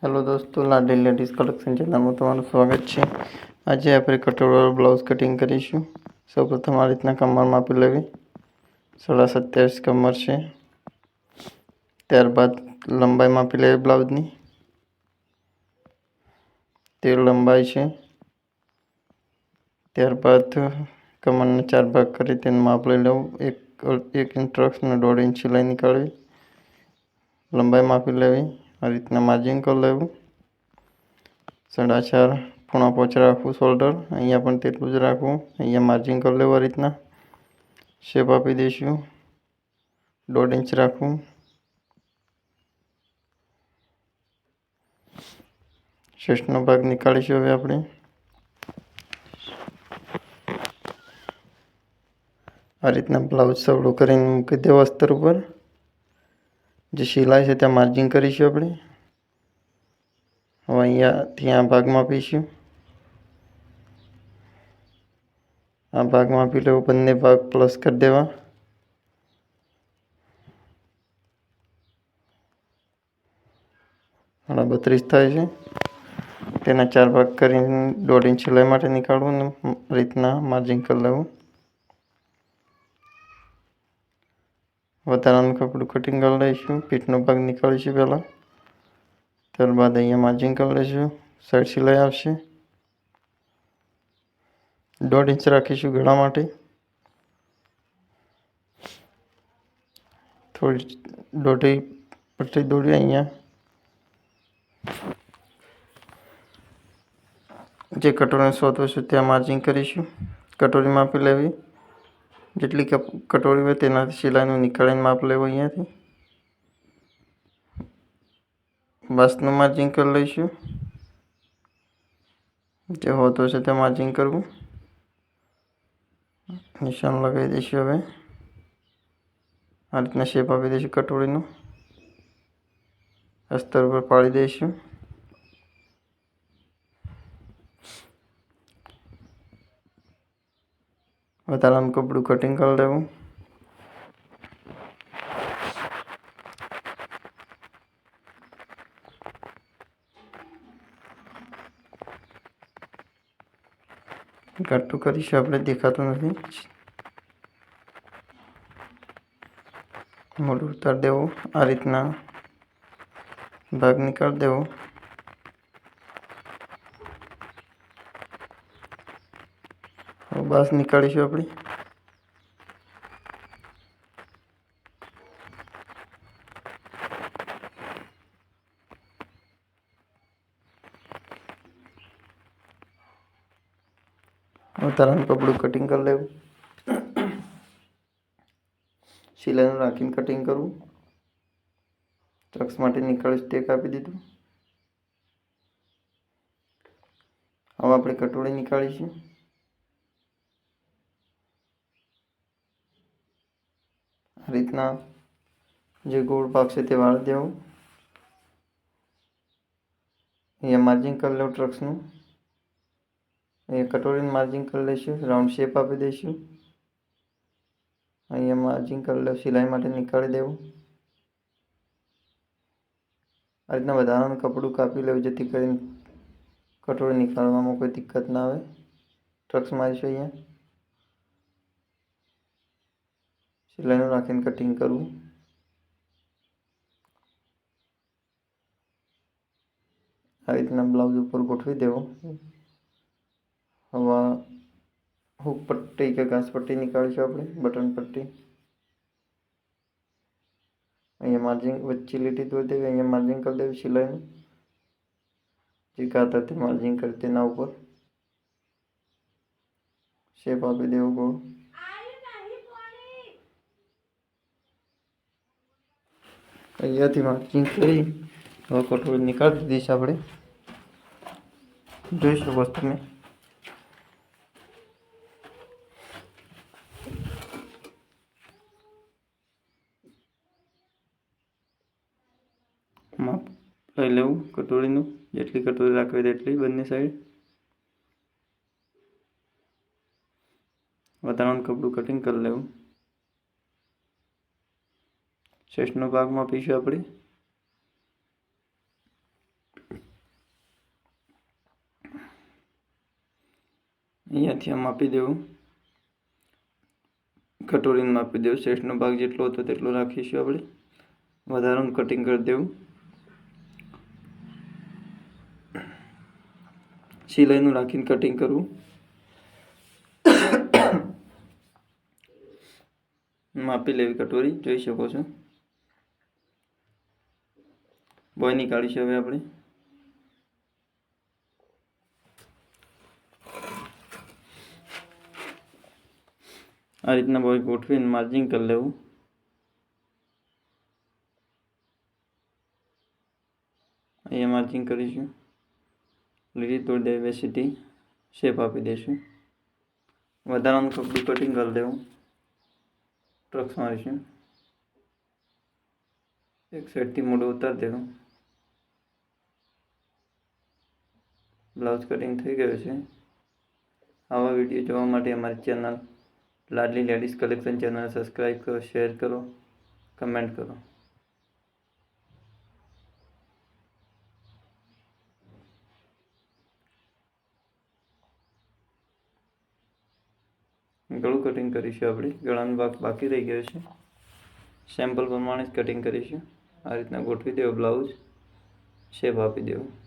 Hello दोस्तों, लाडली ladies collection channel में તમારું સ્વાગત છે। આજે આપણે કટોરીવાળું બ્લાઉઝ કટિંગ કરીશું। સૌપ્રથમ આ રીતના કમર માપી લેવી। 27.5 કમર છે। ત્યારબાદ લંબાઈ માપી લેવી બ્લાઉઝની। તે લંબાઈ છે। ત્યારબાદ કમરના 4 ભાગ કરી તેનું માપ લઈ લેવું। 1 ઇંચ ટ્રક્સ અને 1.5 ઇંચ સિલાઈ નીકાળવી। લંબાઈ માપી લેવી। આ રીતના માર્જિંગ કરી લેવું। 4.5 પૂણા પોચ રાખવું શોલ્ડર, અહીંયા પણ તેટલું જ રાખવું। અહીંયા માર્જિંગ કરી લેવું। આ રીતના શેપ આપી દઈશું। 1.5 ઇંચ રાખવું। શેષનો ભાગ નીકાળીશું। હવે આપણે આ રીતના બ્લાઉઝ સવડું કરીને મૂકી દેવું અસ્તર ઉપર। જે સિલાઈ છે ત્યાં માર્જિંગ કરીશું આપણે। હવે અહીંયાથી આ ભાગ માપીશું। આ ભાગ માપી લેવું। બંને ભાગ પ્લસ કરી દેવા। અને 32 થાય છે। તેના 4 ભાગ કરીને 1.5 ઇંચ સિલાઈ માટે નીકાળવું અને રીતના માર્જિંગ કરી લેવું। વધારાનું કપડું કટિંગ કરી લઈશું। પીઠનો ભાગ નીકાળીશું પહેલાં। ત્યારબાદ અહીંયા માર્જિંગ કરી લઈશું। સાઈડ સિલાઈ આવશે। 1.5 ઇંચ રાખીશું ગળા માટે। થોડી દોઢી પટ્ટી દોરી અહીંયા જે કટોરીનો શોધો છે ત્યાં માર્જિંગ કરીશું। કટોરી માપી લેવી। જેટલી કટોરી હોય તેનાથી સિલાઈનું નીકાળીને માપ લેવું। અહીંયાથી બાસનું માર્જિંગ કરી લઈશું। જે હોતો છે તે માર્જિંગ કરવું। નિશાન લગાવી દઈશું। હવે આ રીતના શેપ આપી દઈશું કટોરીનો। અસ્તર પર પાડી દઈશું। વધારાનું કપડું કટિંગ કરી લેવું। ઘટતું કરીશું આપણે, દેખાતું નથી। મોઢું ઉતારી દેવું। આ રીતના ભાગ નીકાળી દેવો। બાસ નીકાળીશું આપણે। વધારાનું કપડું કટિંગ કરી લેવું। સિલાઈનું રાખીને કટિંગ કરવું। ટક્સ માટે નીકાળી સ્ટેક આપી દીધું। હવે આપણે કટોરી નીકાળીશું। આ રીતના જે ગોળ ભાગ છે તે વાળી દેવું। અહીંયા માર્જિંગ કરી લેવું ટ્રક્સનું। અહીંયા કટોરીનું માર્જિંગ કરી લઈશું। રાઉન્ડ શેપ આપી દઈશું। અહીંયા માર્જિંગ કરી લેવું। સિલાઈ માટે નીકાળી દેવું। આ રીતના વધારાનું કપડું કાપી લેવું જેથી કરીને કટોરી નીકાળવામાં કોઈ દિક્કત ના આવે। ટ્રક્સ મારીશું। અહીંયા સિલાઈનું રાખીને કટિંગ કરવું। આ રીતના બ્લાઉઝ ઉપર ગોઠવી દેવો। હવે હુક પટ્ટી કે ઘાસ પટ્ટી નીકાળીશું આપણે, બટન પટ્ટી। અહીંયા માર્જિંગ વચ્ચે લીટી દોરી દેવી। અહીંયા માર્જિંગ કરી દેવી સિલાઈનું। જે કાતરથી માર્જિંગ કરી તેના ઉપર શેપ આપી દેવો ગોળ। અહીંયાથી માર્જિંગ કરી હવે કટોરી નીકાળી દીધી છે આપણે, જોઈ શકો છો તમે। માપ લઈ લેવું કટોરીનું। જેટલી કટોરી રાખવી તેટલી બંને સાઈડ। વધારાનું કપડું કટિંગ કરી લેવું। શેષનો ભાગ માપીશું આપણે। અહીંયાથી આમ માપી દેવું, કટોરીને માપી દેવું. શેષનો ભાગ જેટલો હતો તેટલો રાખીશું આપણે. વધારાનું કટિંગ કરી દેવું. સિલાઈનું રાખીને કટિંગ કરવું. માપી લેવી કટોરી, જોઈ શકો છો. બોયની કાઢીશું હવે આપણે. આ રીતના બોય ગોઠવીને માર્જિંગ કરી લેવું. અહીંયા માર્જિંગ કરીશું. લીટી તોડી ડાયવર્સિટી શેપ આપી દઈશું. વધારાનું કપડું કટિંગ કરી દેવું. ટ્રક્સ મારીશું. એક સાઈડથી મોઢું ઉતારી દેવું. બ્લાઉઝ કટિંગ થઈ ગયું છે. આવા વિડીયો જોવા માટે અમારી channel Ladli ladies collection channel subscribe કરો, શેર કરો, કમેન્ટ કરો. ગળું કટિંગ કરીશું આપણે. ગળાનો ભાગ બાકી રહી ગયો છે. સેમ્પલ પ્રમાણે જ કટિંગ કરીશું. આ રીતના ગોઠવી દેવો બ્લાઉઝ, શેપ આપી દેવું.